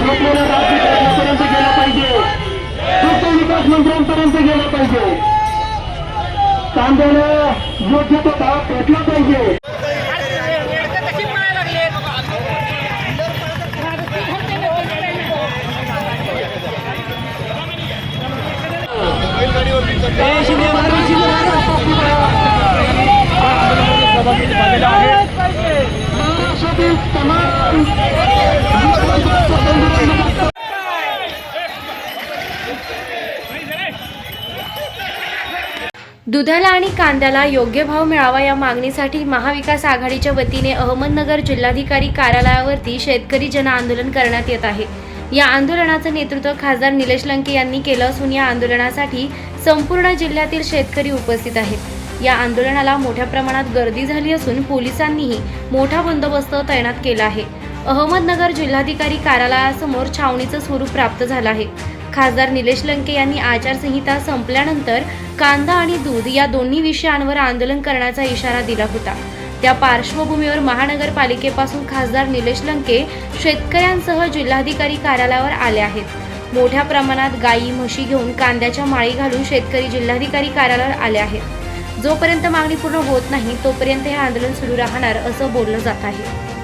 झोपलेल्या राज्यपर्यंत गेला पाहिजे, दुसऱ्या विकास मंत्र्यांपर्यंत गेला पाहिजे, कांद्याला योग्य तो भाव भेटला पाहिजे. दुधाला आणि कांद्याला योग्य भाव मिळावा या मागणीसाठी महाविकास आघाडीच्या वतीने अहमदनगर जिल्हाधिकारी कार्यालयावरती शेतकरी जन आंदोलन करण्यात येत आहे. या आंदोलनाचे नेतृत्व खासदार निलेश लंके यांनी केलं असून या आंदोलनासाठी संपूर्ण जिल्ह्यातील शेतकरी उपस्थित आहेत. या आंदोलनाला मोठ्या प्रमाणात गर्दी झाली असून पोलिसांनीही मोठा बंदोबस्त तैनात केला आहे. अहमदनगर जिल्हाधिकारी कार्यालयासमोर छावणीचं स्वरूप प्राप्त झालं आहे. खासदार निलेश लंके यांनी आचारसंहिता संपल्यानंतर कांदा आणि दूध या दोन्ही विषयांवर आंदोलन करण्याचा इशारा दिला होता. त्या पार्श्वभूमीवर महानगरपालिकेपासून खासदार निलेश लंके शेतकऱ्यांसह जिल्हाधिकारी कार्यालयावर आले आहेत. मोठ्या प्रमाणात गायी म्हशी घेऊन कांद्याच्या माळी घालून शेतकरी जिल्हाधिकारी कार्यालयावर आले आहेत. जोपर्यंत मागणी पूर्ण होत नाही तोपर्यंत हे आंदोलन सुरू राहणार असं बोललं जात आहे.